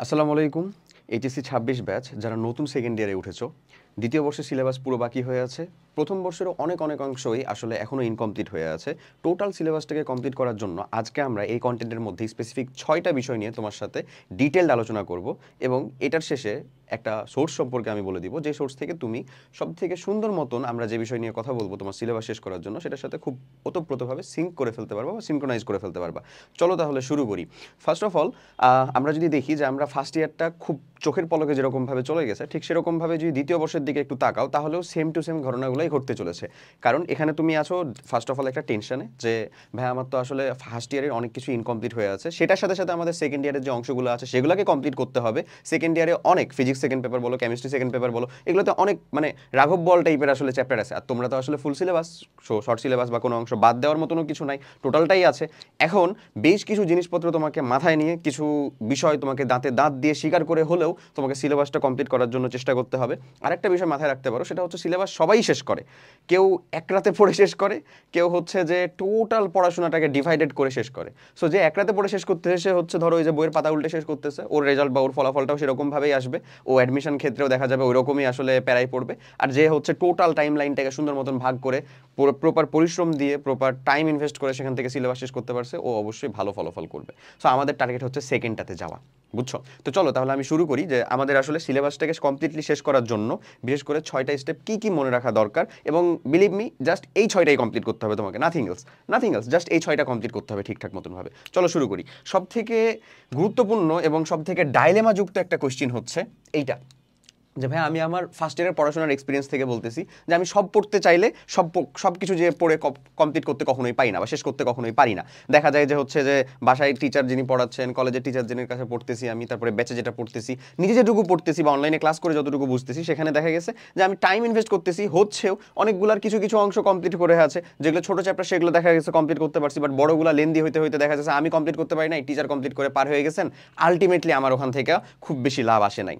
আসসালামু আলাইকুম। HSC ২৬ batch যারা নতুন সেকেন্ড ইয়ারে উঠেছো, দ্বিতীয় বর্ষের সিলেবাস পুরো বাকি হয়ে আছে। প্রথম বর্ষেরও অনেক অংশই আসলে এখনও ইনকমপ্লিট হয়ে আছে। টোটাল সিলেবাসটাকে কমপ্লিট করার জন্য আজকে আমরা এই কন্টেন্টের মধ্যে স্পেসিফিক ৬টা বিষয় নিয়ে তোমার সাথে ডিটেলড আলোচনা করব এবং এটার শেষে একটা সোর্স সম্পর্কে আমি বলে দিব, যে সোর্স থেকে তুমি সবথেকে সুন্দর মতন আমরা যে বিষয় নিয়ে কথা বলবো তোমার সিলেবাস শেষ করার জন্য, সেটার সাথে খুব ওতপ্রোতভাবে সিঙ্ক করে ফেলতে পারবা বা সিনক্রোনাইজ করে ফেলতে পারবা। চলো তাহলে শুরু করি। ফার্স্ট অফ অল আমরা যদি দেখি যে আমরা ফার্স্ট ইয়ারটা খুব চোখের পলকে যেরকমভাবে চলে গেছে, ঠিক সেরকমভাবে যদি দ্বিতীয় বর্ষের দিকে একটু তাকাও তাহলেও সেম টু সেম ঘটনাগুলোই ঘটতে চলেছে। কারণ এখানে তুমি আছো ফার্স্ট অফ অল একটা টেনশনে যে ভাই আমার তো আসলে ফার্স্ট ইয়ারের অনেক কিছু ইনকমপ্লিট হয়ে আছে, সেটার সাথে সাথে আমাদের সেকেন্ড ইয়ারের যে অংশগুলো আছে সেগুলোকে কমপ্লিট করতে হবে। সেকেন্ড ইয়ারে অনেক ফিজিক্স সেকেন্ড পেপার বলো, কেমিস্ট্রি সেকেন্ড পেপার বলো, এগুলোতে অনেক মানে রাঘব বল টাইপের আসলে চ্যাপ্টার আছে। আর তোমরা তো আসলে ফুল সিলেবাস, শর্ট সিলেবাস বা কোনো অংশ বাদ দেওয়ার মতনও কিছু নাই, টোটালটাই আছে। এখন বেশ কিছু জিনিসপত্র তোমাকে মাথায় নিয়ে, কিছু বিষয় তোমাকে দাঁতে দাঁত দিয়ে স্বীকার করে হলেও তোমাকে সিলেবাসটা কমপ্লিট করার জন্য চেষ্টা করতে হবে। আরেকটা বিষয় মাথায় রাখতে পারো, সেটা হচ্ছে সিলেবাস সবাই শেষ করে। কেউ এক রাতে পড়ে শেষ করে, কেউ হচ্ছে যে টোটাল পড়াশোনাটাকে ডিভাইডেড করে শেষ করে। সো যে এক রাতে পড়ে শেষ করতেছে সে হচ্ছে ধরো ওই যে বইয়ের পাতা উল্টে শেষ করতেছে, ওর রেজাল্ট বা ওর ফলাফলটাও সেরকমভাবেই আসবে, ও অ্যাডমিশন ক্ষেত্রেও দেখা যাবে ওই রকমই আসলে প্যারাই পড়বে। আর যে হচ্ছে টোটাল টাইম লাইনটাকে সুন্দর মতন ভাগ করে প্রপার পরিশ্রম দিয়ে প্রপার টাইম ইনভেস্ট করে সেখান থেকে সিলেবাস শেষ করতে পারছে, ও অবশ্যই ভালো ফলাফল করবে। সো আমাদের টার্গেট হচ্ছে সেকেন্ডটাতে যাওয়া, বুঝছো? তো চলো তাহলে আমি শুরু করি যে আমাদের আসলে সিলেবাসটাকে কমপ্লিটলি শেষ করার জন্য বিশেষ করে 6টা স্টেপ কী মনে রাখা দরকার। এবং বিলিভ মি, জাস্ট এই 6টাই কমপ্লিট করতে হবে তোমাকে, নাথিং এলস, জাস্ট এই 6টা কমপ্লিট করতে হবে ঠিকঠাক মতনভাবে। চলো শুরু করি। সবথেকে গুরুত্বপূর্ণ এবং সবথেকে ডাইলেমাযুক্ত একটা কোয়েশ্চেন হচ্ছে এইটা, যে ভাই আমি আমার ফার্স্ট ইয়ারের পড়াশোনার এক্সপিরিয়েন্স থেকে বলতেছি যে আমি সব পড়তে চাইলে সব কিছু যে পড়ে কমপ্লিট করতে কখনোই পারি না বা শেষ করতে কখনোই পারি না। দেখা যায় যে হচ্ছে যে বাসায় টিচার যিনি পড়াচ্ছেন, কলেজের টিচার যিনি কাছে পড়তেছি আমি, তারপরে ব্যাচে যেটা পড়তেছি, নিজে যেটুকু পড়তেছি বা অনলাইনে ক্লাস করে যতটুকু বুঝতেছি, সেখানে দেখা গেছে যে আমি টাইম ইনভেস্ট করতেছি, হচ্ছেও অনেকগুলার কিছু অংশ কমপ্লিট করে আছে, যেগুলো ছোটো চ্যাপ্টার সেগুলো দেখা গেছে কমপ্লিট করতে পারছি, বাট বড়গুলো লেন্দি হইতে দেখা যাচ্ছে আমি কমপ্লিট করতে পারি নাই, টিচার কমপ্লিট করে পার হয়ে গেছেন, আলটিমেটলি আমার ওখান থেকে খুব বেশি লাভ আসে নাই।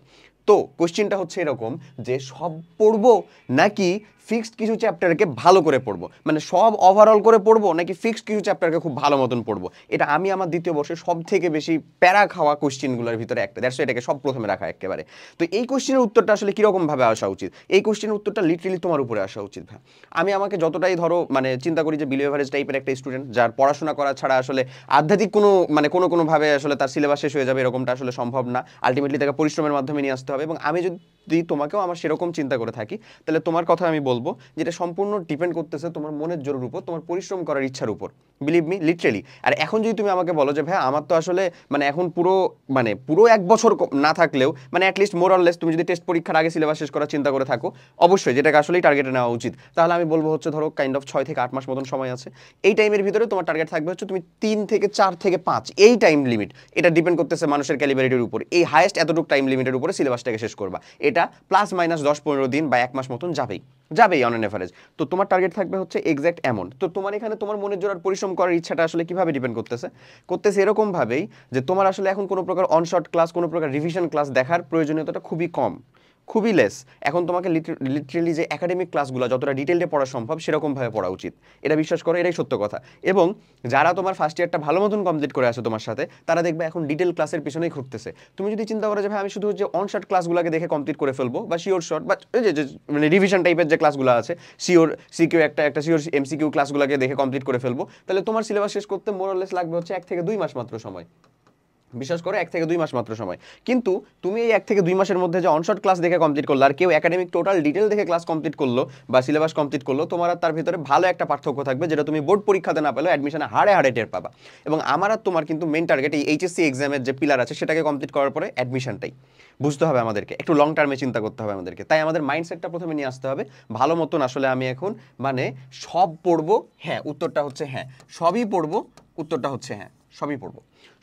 তো কোশ্চেনটা হচ্ছে এরকম যে সব পড়বো নাকি ফিক্সড কিছু চ্যাপ্টারকে ভালো করে পড়বো, মানে সব ওভারঅল করে পড়বো নাকি ফিক্সড কিছু চ্যাপ্টারকে খুব ভালো মতন পড়বো। এটা আমি আমার দ্বিতীয় বর্ষে সব থেকে বেশি প্যারা খাওয়া কোশ্চেনগুলোর ভিতরে একটা, দ্যাটস এটাকে সব প্রথমে রাখা একেবারে। তো এই কোশ্চেনের উত্তরটা আসলে কীরকমভাবে আসা উচিত? এই কোশ্চেনের উত্তরটা লিটারেলি তোমার উপরে আসা উচিত। ভাই আমি আমাকে যতটাই ধরো মানে চিন্তা করি যে বিলো এভারেজ টাইপের একটা স্টুডেন্ট যার পড়াশোনা করা ছাড়া আসলে আধ্যাত্মিক কোনোভাবে আসলে তার সিলেবাস শেষ হয়ে যাবে এরকমটা আসলে সম্ভব না, আলটিমেটলি তাকে পরিশ্রমের মাধ্যমে নিয়ে আসতে হবে। এবং আমি যদি তোমাকেও আমার সেরকম চিন্তা করে থাকি, তাহলে তোমার কথা আমি বলবো যেটা সম্পূর্ণ ডিপেন্ড করতেছে তোমার মনের জোরের উপর, তোমার পরিশ্রম করার ইচ্ছার উপর, বিলিভ মি লিটারেলি। আর এখন যদি তুমি আমাকে বলো যে ভাই আমার তো আসলে মানে এখন পুরো 1 বছর না থাকলেও মানে অ্যাটলিস্ট মোর অর লেস তুমি যদি টেস্ট পরীক্ষার আগে সিলেবাস শেষ করার চিন্তা করে থাকো, অবশ্যই যেটাকে আসলেই টার্গেটে নেওয়া উচিত, তাহলে আমি বলবো হচ্ছে ধরো কাইন্ড অফ 6 থেকে 8 মাস মতন সময় আছে। এই টাইমের ভিতরে তোমার টার্গেট থাকবে হচ্ছে তুমি 3 থেকে 4 থেকে 5 এই টাইম লিমিট, এটা ডিপেন্ড করতেছে মানুষের ক্যালিবারিটির উপর, এই হাইয়েস্ট এতটুকু টাইম লিমিটের উপরে সিলেবাসটাকে শেষ করবা। এটা প্লাস মাইনাস 10-15 দিন বা 1 মাস মতন যাবেই অন অ্যান এভারেজ। তো তোমার টার্গেট থাকবে হচ্ছে এক্স্যাক্ট এমন। তো তোমার এখানে তোমার মনের জোর আর পরিশ্রম করার ইচ্ছাটা আসলে কিভাবে ডিপেন্ড করতেছে এরকমভাবেই যে তোমার আসলে এখন কোনো প্রকার অনশর্ট ক্লাস, কোনো প্রকার রিভিশন ক্লাস দেখার প্রয়োজনীয়তাটা খুবই কম, খুবই লেস। এখন তোমাকে লিটারেলি যে একাডেমিক ক্লাসগুলো যতটা ডিটেইলে পড়া সম্ভব সেরকমভাবে পড়া উচিত, এটা বিশ্বাস করো, এটাই সত্য কথা। এবং যারা তোমার ফার্স্ট ইয়ারটা ভালো মতন কমপ্লিট করে আসে তোমার সাথে, তারা দেখবে এখন ডিটেল ক্লাসের পিছনেই ঘুরতেছে। তুমি যদি চিন্তা করো যে ভাই আমি শুধু যে অনশর্ট ক্লাসগুলোকে দেখে কমপ্লিট করে ফেলবো বা শিওর শর্ট বা যে মানে রিভিশন টাইপের যে ক্লাসগুলো আছে, শিওর সিকিউ একটা শিওর এমসিকিউ ক্লাসগুলোকে দেখে কমপ্লিট করে ফেলবো, তাহলে তোমার সিলেবাস শেষ করতে মোর অর লেস লাগবে হচ্ছে 1 থেকে 2 মাস মাত্র সময়। বিশ্বাস করো 1 থেকে 2 মাস মাত্র সময়। কিন্তু তুমি এই 1 থেকে 2 মাসের মধ্যে যে অনশর্ট ক্লাস দেখে কমপ্লিট করলো আর কেউ একাডেমিক টোটাল ডিটেল দেখে ক্লাস কমপ্লিট করলো বা সিলেবাস কমপ্লিট করলো, তোমার আর তার ভিতরে ভালো একটা পার্থক্য থাকবে, যেটা তুমি বোর্ড পরীক্ষাতে না পেলেও অ্যাডমিশনে হাড়ে টের পাবা। এবং আমার আর তোমার কিন্তু মেন টার্গেট এই এইচএসসি এক্সামের যে পিলার আছে সেটাকে কমপ্লিট করার পরে অ্যাডমিশনটাই বুঝতে হবে আমাদেরকে, একটু লং টার্মে চিন্তা করতে হবে আমাদেরকে। তাই আমাদের মাইন্ডসেটটা প্রথমে নিয়ে আসতে হবে ভালো মতন। আসলে আমি এখন মানে সব পড়বো, হ্যাঁ উত্তরটা হচ্ছে হ্যাঁ, সবই পড়বো, উত্তরটা হচ্ছে হ্যাঁ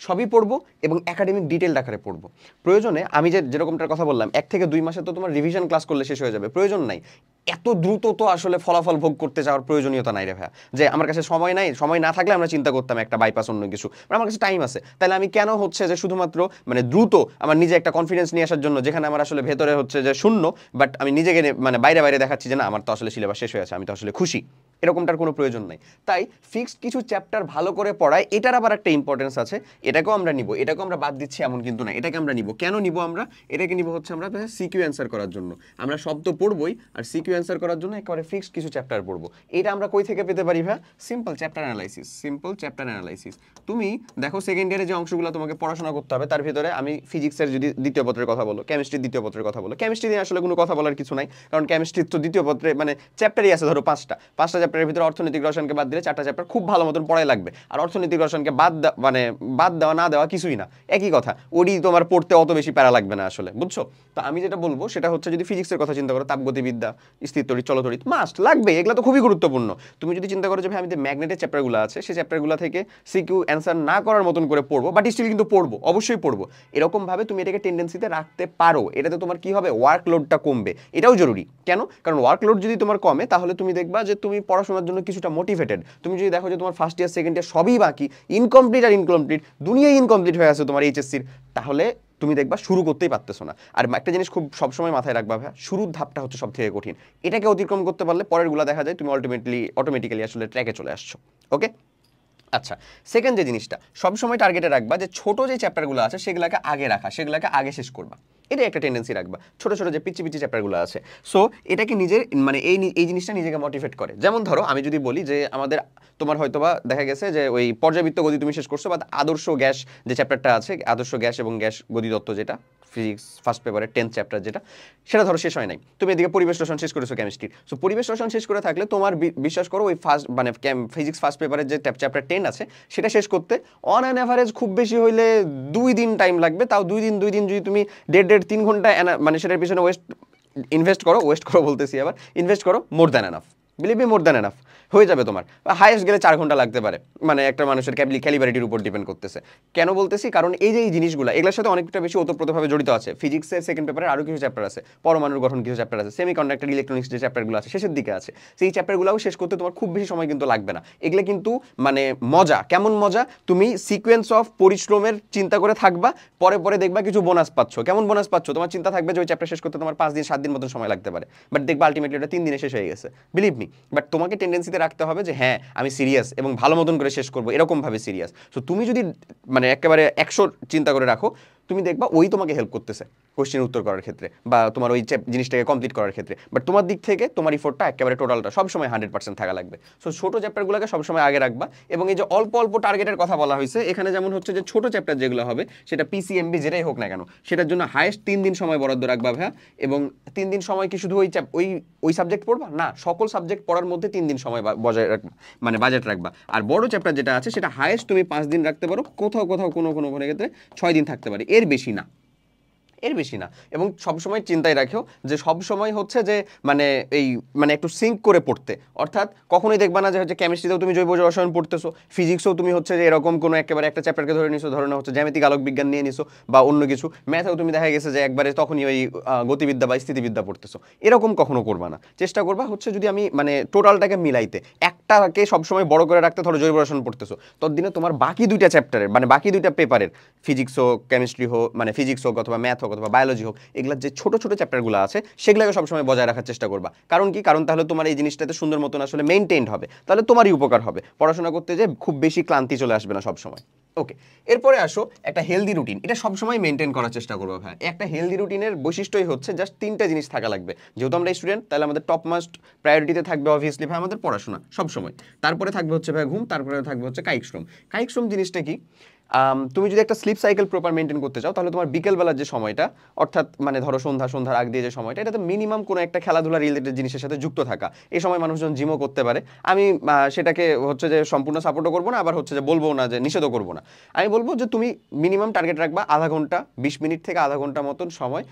সবই পড়বো এবং একাডেমিক ডিটেল আকারে পড়বো। প্রয়োজনে আমি যেরকমটার কথা বললাম 1 থেকে 2 মাসে তো তোমার রিভিশন ক্লাস করলে শেষ হয়ে যাবে, প্রয়োজন নাই এত দ্রুত তো আসলে ফলাফল ভোগ করতে যাওয়ার প্রয়োজনীয়তা নাই রে ভাইয়া। যে আমার কাছে সময় নাই, সময় না থাকলে আমরা চিন্তা করতাম একটা বাইপাস অন্য কিছু, আমার কাছে টাইম আছে, তাহলে আমি কেন হচ্ছে যে শুধুমাত্র মানে দ্রুত আমার নিজে একটা কনফিডেন্স নিয়ে আসার জন্য, যেখানে আমার আসলে ভেতরে হচ্ছে যে শূন্য, বাট আমি নিজেকে মানে বাইরে দেখাচ্ছি যে না আমার তো আসলে সিলেবাস শেষ হয়ে আছে, আমি তো আসলে খুশি। এরকমটার কোনো প্রয়োজন নাই। তাই ফিক্সড কিছু চ্যাপ্টার ভালো করে পড়ায়, এটার আবার একটা ইম্পর্টেন্স আছে, এটাকেও আমরা নিব, এটাকেও আমরা বাদ দিচ্ছি এমন কিন্তু না, এটাকে আমরা নিব। কেন নিব আমরা? এটাকে নিব হচ্ছে আমরা সিকিউ অ্যান্সার করার জন্য। আমরা শব্দ পড়বই, আর সিকিউ অ্যান্সার করার জন্য একেবারে ফিক্সড কিছু চ্যাপ্টার পড়বো। এটা আমরা কই থেকে পেতে পারি ভাই? Simple chapter analysis. Simple chapter analysis. তুমি দেখো সেকেন্ড ইয়ারে যে অংশগুলো তোমাকে পড়াশোনা করতে হবে, তার ভিতরে আমি ফিজিক্সের যদি দ্বিতীয় পত্রের কথা বলো, কেমিস্ট্রির দ্বিতীয় পত্রের কথা বলো, কেমিস্ট্রি নিয়ে আসলে কোনো কথা বলার কিছু নাই, কারণ কেমিস্ট্রির তো দ্বিতীয় পত্রে মানে চ্যাপ্টারই আছে ধরো পাঁচটা চ্যাপ্টারের ভিতরে অর্থনৈতিক রসায়নকে বাদ দিলে 4টা চ্যাপ্টার খুব ভালো মতন পড়াই লাগবে। আর অর্থনৈতিক রসায়নকে বাদ দেওয়া না দেওয়া কিছুই না, একই কথা। ওডি তোমার পড়তে অত বেশি প্যারা লাগবে না আসলে, বুঝছো? তো আমি যেটা বলবো সেটা হচ্ছে, যদি ফিজিক্সের কথা চিন্তা করো, তাপগতিবিদ্যা, স্থিরতড়িৎ, চলতড়িৎ মাস্ট লাগবে, এগুলো তো খুবই গুরুত্বপূর্ণ। তুমি যদি চিন্তা করো যে ভাই আমি যে ম্যাগনেটের চ্যাপ্টারগুলো আছে, সেই চ্যাপ্টারগুলো থেকে সিকিউ অ্যান্সার না করার মতন করে পড়বো, বাট স্টিল কিন্তু পড়বো, অবশ্যই পড়বো, এরকম ভাবে তুমি এটাকে টেন্ডেন্সিতে রাখতে পারো। এটাতে তোমার কি হবে? ওয়ার্কলোডটা কমবে, এটাও জরুরি। কেন? কারণ ওয়ার্কলোড যদি তোমার কমে, তাহলে তুমি দেখবা যে তুমি পড়াশোনার জন্য কিছুটা মোটিভেটেড। তুমি যদি দেখো যে তোমার ফার্স্ট ইয়ার সেকেন্ড ইয়ার সবই বাকি, ইনকমপ্লিট আর ইনকমপ্লিট, দুনিয়ায় ইনকমপ্লিট হয়ে আছে তোমার এইচএসসির, তাহলে তুমি দেখবা শুরু করতেই পারতেছো না। আর একটা জিনিস খুব সবসময় মাথায় রাখবা ভাই, শুরুর ধাপটা হচ্ছে সব থেকে কঠিন। এটাকে অতিক্রম করতে পারলে পরেরগুলো দেখা যায় তুমি অটোমেটিক্যালি আসলে ট্র্যাকে চলে আসছো। ওকে, আচ্ছা, সেকেন্ড যে জিনিসটা সবসময় টার্গেটে রাখবা, যে ছোট যে চ্যাপ্টারগুলো আছে সেগুলোকে আগে রাখা, সেগুলোকে আগে শেষ করবা। এটা একটা টেন্ডেন্সি রাখবা, ছোট ছোট যে পিচি পিচি চ্যাপ্টারগুলো আছে। সো এটাকে নিজের মানে এই জিনিসটা নিজেকে মোটিভেট করে। যেমন ধরো আমি যদি বলি যে আমাদের তোমার হয়তোবা দেখা গেছে যে ওই পর্যাবৃত্ত গতি তুমি শেষ করছো, বা আদর্শ গ্যাস যে চ্যাপ্টারটা আছে, আদর্শ গ্যাস এবং গ্যাস গতিতত্ত্ব, যেটা ফিজিক্স ফার্স্ট পেপারের 10th চ্যাপ্টার, যেটা সেটা ধরো শেষ হয় নাই, তুমি এদিকে পরিবেশ রসায়ন শেষ করেছো কেমিস্ট্রির। সো পরিবেশ রসায়ন শেষ করে থাকলে তোমার বিশ্বাস করো ওই ফার্স্ট মানে ফিজিক্স ফার্স্ট পেপারের যে চ্যাপ্টার 10 আছে সেটা শেষ করতে অন অ্যান অ্যাভারেজ খুব বেশি হইলে 2 দিন টাইম লাগবে। তাও 2 দিন যদি তুমি 1.5-3 ঘন্টা মানে সেটার পিছনে ইনভেস্ট করো বলতেছি, আবার ইনভেস্ট করো, more than enough, believe me, more than enough হয়ে যাবে তোমার। হাইয়েস্ট গেলে 4 ঘন্টা লাগতে পারে, মানে একটা মানুষের ক্যালিবারিটির উপর ডিপেন্ড করতেছে। কেন বলতেছি? কারণ এই যে এই জিনিসগুলো, এগুলোর সাথে অনেকটা বেশি ওতপ্রোতভাবে জড়িত আছে। ফিজিক্সের সেকেন্ড পেপারের আরও কিছু চ্যাপ্টার আছে, পরমাণুর গঠন কিছু চ্যাপ্টার আছে, সেমিকন্ডাক্টর, ইলেকট্রনিক্স যে চ্যাপ্টারগুলো আছে শেষের দিকে আছে, সেই চ্যাপ্টারগুলোও শেষ করতে তোমার খুব বেশি সময় কিন্তু লাগবে না। এগুলো কিন্তু মানে মজা, কেমন মজা? তুমি সিকোয়েন্স অফ পরিশ্রমের চিন্তা করে থাকবা, পরে দেখবা কিছু বোনাস পাচ্ছ। কেমন বোনাস পাচ্ছ? তোমার চিন্তা থাকবে যে ওই চ্যাপ্টার শেষ করতে তোমার 5 দিন 7 দিন মতন সময় লাগতে পারে, বাট দেখবা আলটিমেটলি এটা 3 দিনে শেষ হয়ে গেছে, বিলিভ মি। বাট তোমাকে টেন্ডেন্সিতে রাখতে হবে যে হ্যাঁ আমি সিরিয়াস এবং ভালো মতন করে শেষ করবো, এরকমভাবে সিরিয়াস। সো তুমি যদি মানে একেবারে 100 চিন্তা করে রাখো, তুমি দেখবা ওই তোমাকে হেল্প করতেছে কোশ্চেন উত্তর করার ক্ষেত্রে, বা তোমার ওই জিনিসটাকে কমপ্লিট করার ক্ষেত্রে। বাট তোমার দিক থেকে তোমার ইফোর্টটা একেবারে টোটালটা সবসময় 100% থাকা লাগবে। সো ছোটো চ্যাপ্টারগুলোকে সবসময় আগে রাখবা। এবং এই যে অল্প অল্প টার্গেটের কথা বলা হয়েছে এখানে, যেমন হচ্ছে যে ছোটো চ্যাপ্টার যেগুলো হবে, সেটা পিসিএমবি যেটাই হোক না কেন, সেটার জন্য হায়েস্ট 3 দিন সময় বরাদ্দ রাখবা ভাইয়া। এবং 3 দিন সময় কি শুধু ওই সাবজেক্ট পড়বা না, সকল সাবজেক্ট পড়ার মধ্যে 3 দিন সময় বজায় রাখবা, মানে বাজেট রাখবা। আর বড় চ্যাপ্টার যেটা আছে সেটা হায়েস্ট তুমি 5 দিন রাখতে পারো, কোথাও কোনো ক্ষেত্রে 6 দিন থাকতে পারে, এর বেশি না। এবং সবসময় চিন্তায় রাখো যে সবসময় হচ্ছে যে মানে একটু সিঙ্ক করে পড়তে। অর্থাৎ কখনোই দেখবা না যে হচ্ছে কেমিস্ট্রিতেও তুমি জৈব রসায়ন পড়তেছো, ফিজিক্সেও তুমি হচ্ছে যে এরকম কোনো একেবারে একটা চ্যাপ্টারকে ধরে নিছো, ধরে না হচ্ছে জ্যামিতিক আলোক বিজ্ঞান নিয়ে নিছো বা অন্য কিছু, ম্যাথেও তুমি দেখা গেছে যে একবারে তখনই ওই গতিবিদ্যা বা স্থিতিবিদ্যা পড়তেছো, এরকম কখনো করবা না। চেষ্টা করবা হচ্ছে যদি আমি মানে টোটালটাকে মিলাইতে, একটাকে সবসময় বড় করে রাখতে, ধরো জৈব রসায়ন পড়তেছো, ততদিনে তোমার বাকি 2টা চ্যাপ্টারের মানে বাকি 2টা পেপারের, ফিজিক্স হোক, কেমিস্ট্রি হোক, মানে ফিজিক্স হোক অথবা ম্যাথ হোক অথবা বায়োলজি হোক, এগুলোর যে ছোট ছোট চ্যাপ্টারগুলো আছে সেগুলোকে সবসময় বজায় রাখার চেষ্টা করবা। কারণ কি? কারণ তাহলে তোমার এই জিনিসটাতে সুন্দর মতন আসলে মেইনটেইনড হবে, তাহলে তোমারই উপকার হবে, পড়াশোনা করতে যে খুব বেশি ক্লান্তি চলে আসবে না সবসময়। ওকে, এরপরে আসো একটা হেলদি রুটিন, এটা সবসময় মেনটেন করার চেষ্টা করবো ভাই। একটা হেলদি রুটিনের বৈশিষ্ট্যই হচ্ছে জাস্ট 3টা জিনিস থাকা লাগবে। যেহেতু আমরা স্টুডেন্ট, তাহলে আমাদের টপ মাস্ট প্রায়োরিটিতে থাকবে অবভিয়াসলি ভাই আমাদের পড়াশোনা সবসময়, তারপরে থাকবে হচ্ছে ভাই ঘুম, তারপরে থাকবে হচ্ছে কায়িক শ্রম। কায়িক শ্রম জিনিসটা কি? তুমি যদি একটা স্লিপ সাইকেল প্রপার মেনটেন করতে চাও, তাহলে তোমার বিকেলবেলার যে সময়টা, অর্থাৎ মানে ধরো সন্ধ্যার আগ দিয়ে যে সময়টা, এটাতে মিনিমাম কোনো একটা খেলাধুলা রিলেটেড জিনিসের সাথে যুক্ত থাকা। এই সময় মানুষজন জিমও করতে পারে, আমি সেটাকে হচ্ছে যে সম্পূর্ণ সাপোর্টও করবো না, আবার হচ্ছে যে বলবো না যে নিষেধও করবো না। আমি বলবো যে তুমি মিনিমাম টার্গেট রাখবা আধা ঘন্টা, 20 মিনিট থেকে আধা ঘন্টা মতন সময়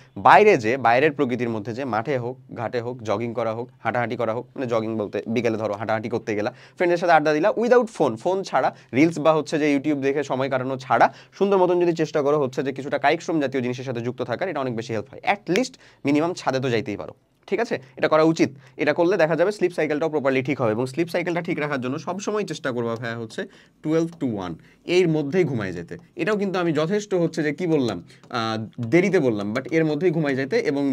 বাইরের প্রকৃতির মধ্যে, যে মাঠে হোক, ঘাটে হোক, জগিং করা হোক, হাঁটাহাঁটি করা হোক, মানে জগিং বলতে বিকেলে ধরো হাঁটাহাঁটি করতে গেলা, ফ্রেন্ডের সাথে আড্ডা দিলা উইদাউট ফোন ছাড়া, রিলস বা হচ্ছে যে ইউটিউব দেখে সময় কাটানো ছাড়া, সুন্দর মতন যদি চেষ্টা করো হচ্ছে যে কিছুটা কায়িক শ্রম জাতীয় জিনিসের সাথে যুক্ত থাকার, এটা অনেক বেশি হেল্প হয়। অ্যাটলিস্ট মিনিমাম ছাদে তো যাইতেই পারো, ঠিক আছে? এটা করা উচিত। এটা করলে দেখা যাবে স্লিপ সাইকেলটাও প্রপারলি ঠিক হবে। এবং স্লিপ সাইকেলটা ঠিক রাখার জন্য সবসময় চেষ্টা করবো ভাইয়া হচ্ছে 12 to 1 এর মধ্যেই ঘুমায় যেতে। এটাও কিন্তু আমি যথেষ্ট হচ্ছে যে কি বললাম, দেরিতে বললাম, বাট এর মধ্যেই ঘুমায় যেতে। এবং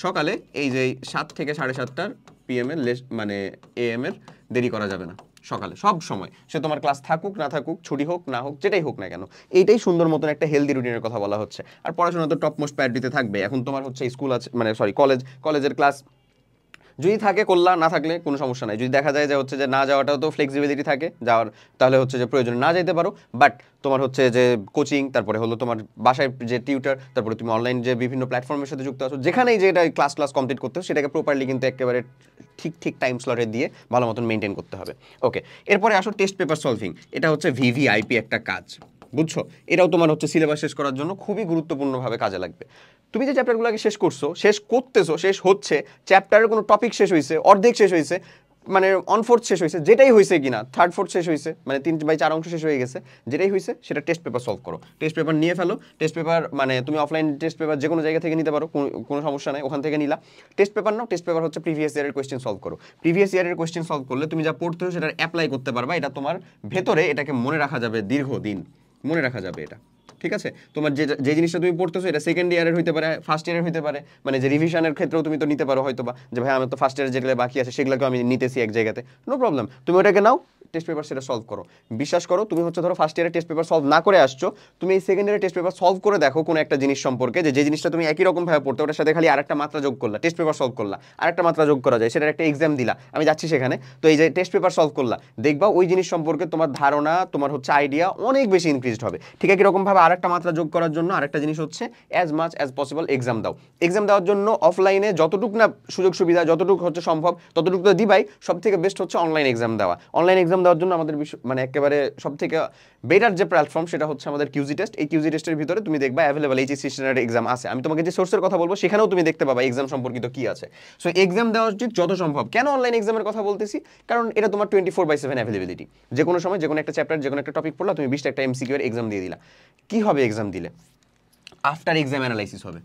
সকালে এই যে 7 থেকে 7:30টার PM এর মানে AM এর দেরি করা যাবে না সকালে সব সময়, সে তোমার ক্লাস থাকুক না থাকুক, ছুটি হোক না হোক, যেটাই হোক না কেন। এইটাই সুন্দর মতন একটা হেলদি রুটিনের কথা বলা হচ্ছে। আর পড়াশোনা তো টপ মোস্ট প্রায়োরিটিতে থাকবে। এখন তোমার হচ্ছে স্কুল আছে, মানে সরি কলেজের ক্লাস যদি থাকে করলা, না থাকলে কোনো সমস্যা নাই। যদি দেখা যায় যে হচ্ছে যে না যাওয়াটাও তো ফ্লেক্সিবিলিটি থাকে যাওয়ার, তাহলে হচ্ছে যে প্রয়োজনে না যেতে পারো। বাট তোমার হচ্ছে যে কোচিং, তারপরে হলো তোমার বাসায় যে টিউটার, তারপরে তুমি অনলাইন যে বিভিন্ন প্ল্যাটফর্মের সাথে যুক্ত আছো, যেখানেই যে এটা ক্লাস কমপ্লিট করতে হবে সেটাকে প্রপারলি কিন্তু একেবারে ঠিক টাইম স্লটে দিয়ে ভালো মতন মেনটেন করতে হবে। ওকে, এরপরে আসো টেস্ট পেপার সলভিং। এটা হচ্ছে VVIP একটা কাজ, বুঝছো? এটাও তোমার হচ্ছে সিলেবাস শেষ করার জন্য খুবই গুরুত্বপূর্ণভাবে কাজে লাগবে। তুমি যে চ্যাপ্টারগুলোকে শেষ করছো, শেষ করতেছো, শেষ হচ্ছে, চ্যাপ্টারের কোনো টপিক শেষ হয়েছে, অর্ধেক শেষ হয়েছে, মানে 1/4 শেষ হয়েছে, যেটাই হয়েছে কিনা 3/4 শেষ হয়েছে, মানে 3/4 অংশ শেষ হয়ে গেছে, যেটাই হয়েছে সেটা টেস্ট পেপার সলভ করো। টেস্ট পেপার নিয়ে ফেলো। টেস্ট পেপার মানে তুমি অফলাইন টেস্ট পেপার যে কোনো জায়গা থেকে নিতে পারো, কোনো সমস্যা নেই, ওখান থেকে নিলা। টেস্ট পেপার নাও, টেস্ট পেপার হচ্ছে প্রিভিয়াস ইয়ারের কোয়েশ্চেন সলভ করো। প্রিভিয়াস ইয়ারের কোয়েশ্চেন সলভ করলে তুমি যা পড়তেছো সেটা অ্যাপ্লাই করতে পারবা। এটা তোমার ভেতরে এটাকে মনে রাখা যাবে, দীর্ঘদিন মনে রাখা যাবে এটা। ঠিক আছে, তোমার যে জিনিসটা তুমি পড়তেছো এটা সেকেন্ড ইয়ারের হইতে পারে, ফার্স্ট ইয়ারের হইতে পারে, মানে যে রিভিশনের ক্ষেত্রেও তুমি তো নিতে পারো হয়তো বা, যে ভাই আমার তো ফার্স্ট ইয়ারে যেগুলো বাকি আছে সেগুলোকে আমি নিতেছি এক জায়গাতে, নো প্রবলেম, তুমি ওটাকে নাও, টেস্ট পেপার সেটা সলভ করো। বিশ্বাস করো, তুমি হচ্ছে ধরো ফার্স্ট ইয়ারে টেস্ট পেপার সলভ না করে আসছো, তুমি এই সেকেন্ড ইয়ারে টেস্ট পেপার সলভ করে দেখো কোনো একটা জিনিস সম্পর্কে, যে জিনিসটা তুমি একই রকম ভাবে পড়তে, ওটার সাথে খালি আরেকটা মাত্রা যোগ করলা, টেস্ট পেপার সলভ করলা, আরেকটা মাত্রা যোগ করা যায়, সেটার একটা এক্সাম দিলা, আমি যাচ্ছি সেখানে, তো এই যে টেস্ট পেপার সলভ করলা, দেখবা ওই জিনিস সম্পর্কে তোমার ধারণা, তোমার হচ্ছে আইডিয়া অনেক বেশি ইনক্রিজড হবে। ঠিক একই রকম ভাবে আরেকটা মাত্রা যোগ করার জন্য আরেকটা জিনিস হচ্ছে as much as possible exam দাও। এক্সাম দেওয়ার জন্য অফলাইনে যতটুকু না সুযোগ সুবিধা, যতটুকু হচ্ছে সম্ভব ততটুকু তো দিবাই, সব থেকে বেস্ট হচ্ছে অনলাইন এক্সাম দেওয়া। অনলাইন এক্সাম দেওয়ার জন্য আমাদের মানে একেবারে সব থেকে বেটার যে প্ল্যাটফর্ম সেটা হচ্ছে আমাদের কিউজি টেস্ট। এই কিউজি টেস্টের ভিতরে তুমি দেখবা অ্যাভেলেবল এইচএসসি স্ট্যান্ডার্ড এক্সাম আছে। আমি তোমাকে যে সোর্সের কথা বলবো সেখানেও তুমি দেখতে পাবা এক্সাম সম্পর্কিত কি আছে। সো এক্সাম দেওয়া উচিত যত সম্ভব। কেন অনলাইন এক্সামের কথা বলতেছি? কারণ এটা তোমার 24/7 অ্যাভেলেবিলিটি। যে কোনো সময় যে কোনো একটা চ্যাপ্টার, যে কোনো একটা টপিক পড়লা, তুমি 20টা একটা MCQ এর এক্সাম দিয়ে দিলা। কি হবে এক্সাম দিলে? আফটার এক্সাম অ্যানালাইসিস হবে,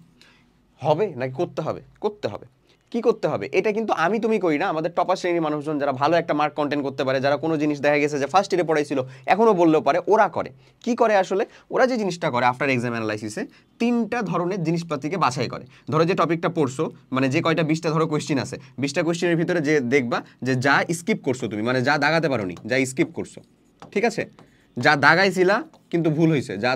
হবে নাকি করতে হবে? করতে হবে। কি করতে হবে? এটা কিন্তু আমি তুমি করি না, আমাদের টপার শ্রেণীর মানুষজন যারা ভালো একটা মার্ক কন্টেন্ট করতে পারে, যারা কোনো জিনিস দেখা গেছে যে ফার্স্ট ইয়ারে পড়াইছিল এখনও বললেও পারে, ওরা করে। কি করে আসলে? ওরা যে জিনিসটা করে আফটার এক্সাম অ্যানালাইসিসে 3টা ধরনের জিনিসপাতিকে বাছাই করে। ধরো যে টপিকটা পড়ছো, মানে যে কয়টা 20টা ধরো কোয়েশ্চেন আছে, 20টা কোয়েশ্চেনের ভিতরে যে দেখবা যে যা স্কিপ করছো তুমি, মানে যা দাগাতে পারোনি, যা স্কিপ করছো, ঠিক আছে, যা দাগাইছিলা কিন্তু ভুল হয়েছে, যা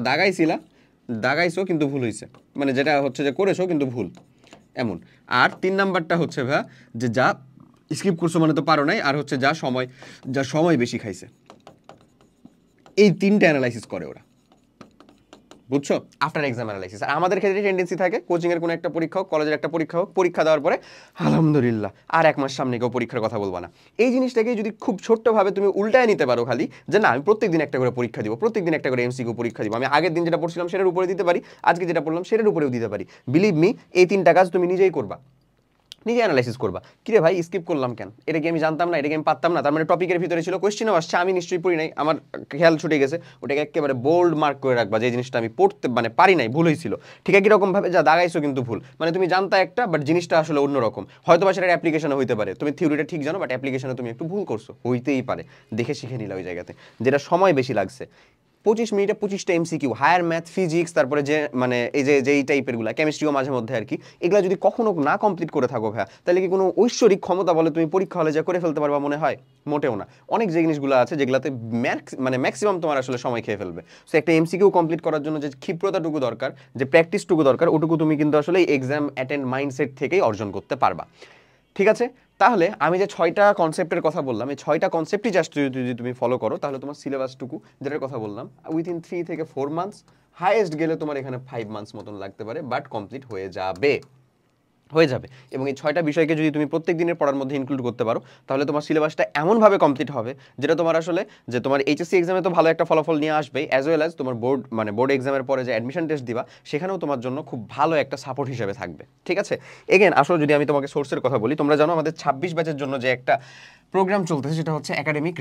দাগাইছো কিন্তু ভুল হয়েছে, মানে যেটা হচ্ছে যে করেছো কিন্তু ভুল, এমন। আর 3 নাম্বারটা হচ্ছে ভাইয়া যে যা স্কিপ করছো মানে তো পারো নাই, আর হচ্ছে যা সময় বেশি খাইছে। এই 3টা অ্যানালাইসিস করে ওরা, বুঝছো, আফটার এক্সাম অ্যানালাইসিস। আর আমাদের ক্ষেত্রে টেন্ডেন্সি থাকে কোচিংয়ের কোনো একটা পরীক্ষা হোক, কলেজের একটা পরীক্ষা হোক, পরীক্ষা দেওয়ার পরে আলহামদুলিল্লাহ আর 1 মাস সামনে কেউ পরীক্ষার কথা বলবা না। এই জিনিসটাকে যদি খুব ছোট্টভাবে তুমি উল্টায় নিতে পারো, খালি যে না আমি প্রত্যেকদিন একটা করে পরীক্ষা দিব, প্রত্যেকদিন একটা করে MCQ পরীক্ষা দিব, আমি আগের দিন যেটা পড়ছিলাম সেটার উপরে দিতে পারি, আজকে যেটা পড়লাম সেটার উপরেও দিতে পারি, বিলিভ মি এই 3টা কাজ তুমি নিজেই করবা, নিজে অ্যানালাইসিস করবা। কিরে ভাই স্কিপ করলাম কেন? এটা কি আমি জানতাম না? এটা কি আমি পারতাম না? তার মানে টপিকের ভিতরে ছিল, কোয়েশ্চেনও আসছে, আমি নিশ্চয়ই পড়ি নাই, আমার খেয়াল ছুটে গেছে, ওটাকে একেবারে বোল্ড মার্ক করে রাখবা যে জিনিসটা আমি পড়তে মানে পারি নাই, ভুল হয়েছিল। ঠিক একই রকম ভাবে যা দাগাইছো কিন্তু ভুল, মানে তুমি জানতা একটা বাট জিনিসটা আসলে অন্যরকম, হয়তো বা সেটার অ্যাপ্লিকেশনে হইতে পারে, তুমি থিওরিটা ঠিক জানো বাট অ্যাপ্লিকেশনে তুমি একটু ভুল করছো, হইতেই পারে, দেখে শিখে নিলা ওই জায়গাতে, যেটা সময় বেশি লাগছে। 25 মিনিটে 25টা MCQ, হায়ার ম্যাথ, ফিজিক্স, তারপরে যে মানে এই টাইপেরগুলো, কেমিস্ট্রিও মাঝে মধ্যে আর কি, এগুলো যদি কখনো না কমপ্লিট করে থাকো ভাইয়া, তাহলে কি কোনো ঐশ্বরিক ক্ষমতা বলে তুমি পরীক্ষা হলে যা করে ফেলতে পারবা মনে হয়? মোটেও না। অনেক যে জিনিসগুলো আছে যেগুলোতে মানে ম্যাক্সিমাম তোমার আসলে সময় খেয়ে ফেলবে। সো একটা MCQ কমপ্লিট করার জন্য যে ক্ষিপ্রতাটুকু দরকার, যে প্র্যাকটিসটুকু দরকার, ওটুকু তুমি কিন্তু আসলে এক্সাম অ্যাটেন্ড মাইন্ডসেট থেকেই অর্জন করতে পারবা। ঠিক আছে, তাহলে আমি যে 6টা কনসেপ্টের কথা বললাম, এই 6টা কনসেপ্টই জাস্ট যদি তুমি ফলো করো, তাহলে তোমার সিলেবাসটুকু যেটার কথা বললাম উইথিন 3 থেকে 4 মান্থস, হাইয়েস্ট গেলে তোমার এখানে 5 মান্থস মতন লাগতে পারে, বাট কমপ্লিট হয়ে যাবে। এবং এই 6টা বিষয়কে যদি তুমি প্রত্যেক দিনের পড়ার মধ্যে ইনক্লুড করতে পারো, তাহলে তোমার সিলেবাসটা এমনভাবে কমপ্লিট হবে যেটা তোমার আসলে যে তোমার HSC এক্সামে তো ভালো একটা ফলাফল নিয়ে আসবে, অ্যাজ ওয়েল অ্যাজ তোমার বোর্ড এক্সামের পরে যে অ্যাডমিশন টেস্ট দিবা সেখানেও তোমার জন্য খুব ভালো একটা সাপোর্ট হিসেবে থাকবে। ঠিক আছে, এগেন আসলে যদি আমি তোমাকে সোর্সের কথা বলি, তোমরা জানো আমাদের 26 ব্যাচের জন্য যে একটা প্রোগ্রাম চলতেছে সেটা হচ্ছে academic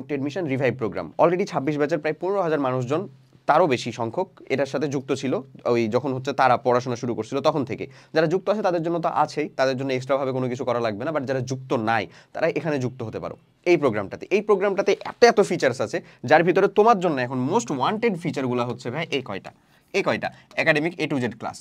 to admission revive program. Already 26 ব্যাচের প্রায় 15,000 মানুষজন, তারও বেশি সংখ্যক এটার সাথে যুক্ত ছিল, ওই যখন হচ্ছে তারা পড়াশোনা শুরু করছিল তখন থেকে। যারা যুক্ত আছে তাদের জন্য তো আছেই, তাদের জন্য এক্সট্রাভাবে কোনো কিছু করা লাগবে না, বাট যারা যুক্ত নাই তারা এখানে যুক্ত হতে পারো এই প্রোগ্রামটাতে এত ফিচার্স আছে, যার ভিতরে তোমার জন্য এখন মোস্ট ওয়ান্টেড ফিচারগুলো হচ্ছে ভাই এই কয়টা academic A to Z class,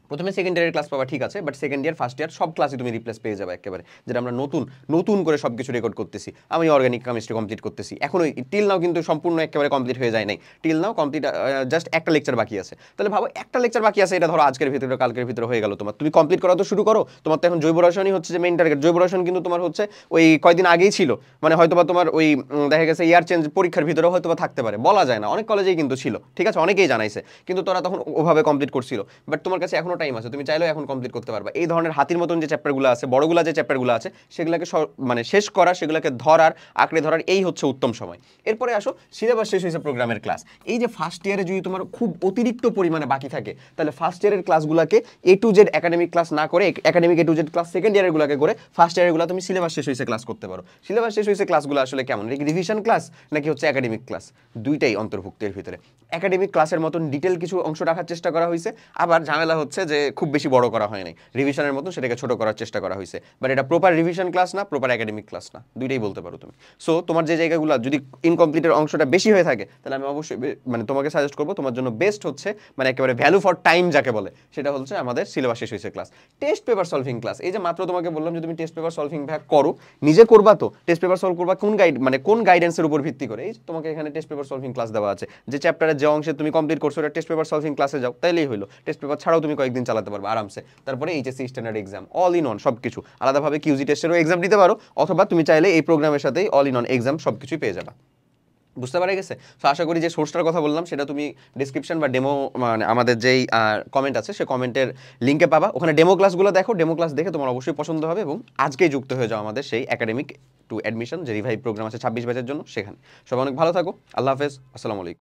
প্রথমে সেকেন্ড ইয়ারের ক্লাস পাবা ঠিক আছে, but second year first year সব ক্লাসই তুমি রিপ্লেস পেয়ে যাবে একেবারে, যেটা আমরা নতুন নতুন করে সব কিছু রেকর্ড করতেছি। আমি অর্গানিক কেমিস্ট্রি কমপ্লিট করতেছি এখনো, টিল নাও কিন্তু সম্পূর্ণ একেবারে কমপ্লিট হয়ে যায় নাই, টিল নাও কমপ্লিট জাস্ট একটা লেকচার বাকি আছে। তাহলে ভাবো একটা লেকচার বাকি আছে, এটা ধরো আজকের ভিতরে কালকের ভিতরে হয়ে গেল তোমার, তুমি কমপ্লিট করা তো শুরু করো। তোমার তো এখন জৈব রসায়নই হচ্ছে যে মেইন টার্গেট। জৈব রসায়ন কিন্তু তোমার হচ্ছে ওই কয়দিন আগেই ছিল, মানে হয়তোবা তোমার ওই দেখা গেছে ইয়ার চেঞ্জ পরীক্ষার ভিতরে হয়তোবা থাকতে পারে, বলা যায় না, অনেক কলেজেই কিন্তু ছিল, ঠিক আছে, অনেকেই জানাইছে, কিন্তু তোরা তখন ওভাবে কমপ্লিট করছিল। বাট তোমার কাছে এখনো টাইম আছে, তুমি চাইলেও এখন কমপ্লিট করতে পারবা। এই ধরনের হাতির মতন যে চ্যাপ্টারগুলো আছে, বড়গুলা যে চ্যাপ্টারগুলো আছে, সেগুলোকে মানে শেষ করা, সেগুলোকে ধরার, আঁকড়ে ধরার, এই হচ্ছে উত্তম সময়। এরপরে আসো সিলেবাস শেষ হয়েছে প্রোগ্রামের ক্লাস। এই যে ফার্স্ট ইয়ারে যদি তোমার খুব অতিরিক্ত পরিমাণে বাকি থাকে, তাহলে ফার্স্ট ইয়ারের ক্লাসগুলোকে এ টু জেড একাডেমিক ক্লাস না করে, academic A to Z class second ইয়ারের গুলোকে করে ফার্স্ট ইয়ারের গুলো তুমি সিলেবাস শেষ হয়েছে ক্লাস করতে পারো। সিলেবাস শেষ হয়েছে ক্লাসগুলো আসলে কেমন, রিভিশন ক্লাস নাকি হচ্ছে একাডেমিক ক্লাস, দুইটাই অন্তর্ভুক্তের ভিতরে। একাডেমিক ক্লাসের মতন ডিটেল কিছু অংশ রাখার চেষ্টা করা হয়েছে, আবার ঝামেলা হচ্ছে যে খুব বেশি বড় করা হয় নাই, রিভিশনের মতন সেটাকে ছোট করার চেষ্টা করা হয়েছে। বাট এটা প্রপার রিভিশন ক্লাস না, প্রপার একাডেমিক ক্লাস না, দুইটাই বলতে পারো তুমি। সো তোমার যে জায়গাগুলো যদি ইনকমপ্লিটের অংশটা বেশি হয়ে থাকে, তাহলে আমি অবশ্যই মানে তোমাকে সাজেস্ট করবো, তোমার জন্য বেস্ট হচ্ছে মানে একেবারে ভ্যালু ফর টাইম যাকে বলে, সেটা হচ্ছে আমাদের সিলেবাস শেষ হয়েছে class. Test paper solving class, এই যে মাত্র তোমাকে বললাম যে তুমি টেস্ট পেপার সলভিং ভাগ করো, নিজে করবা তো টেস্ট পেপার সলভ করবা কোন মানে কোন গাইডেন্সের উপর ভিত্তি করে, এই তোমাকে এখানে টেস্ট পেপার সলভিং ক্লাস দেওয়া আছে, যে চ্যাপ্টারের যে অংশে তুমি কমপ্লিট করছো ওটা টেস্ট পেপার সলভিং ক্লাসে যাও, তাইলেই হলো। টেস্ট পেপার ছাড়াও তুমি কয়েকদিন চালাতে পারবে আরামসে। তারপরে HSC standard exam, all in on সব কিছু, আলাদাভাবে কিউজি টেস্টেরও এক্সাম দিতে পারো, অথবা তুমি চাইলে এই প্রোগ্রামের সাথেই অল ইন অন এক্সাম সব কিছুই পেয়ে যাবা। বুঝতে পারা গেছে? তো আশা করি যে সোর্সটার কথা বললাম সেটা তুমি ডিসক্রিপশন বা ডেমো মানে আমাদের যেই কমেন্ট আছে সে কমেন্টের লিঙ্কে পাবা, ওখানে ডেমো ক্লাসগুলো দেখো, ডেমো ক্লাস দেখে তোমার অবশ্যই পছন্দ হবে, এবং আজকেই যুক্ত হয়ে যাও আমাদের সেই একাডেমিক টু অ্যাডমিশন যে রিভাইভ প্রোগ্রাম আছে 26 ব্যাচের জন্য, সেখানে। সবাই অনেক ভালো থাকো, আল্লাহ হাফেজ, আসসালামু আলাইকুম।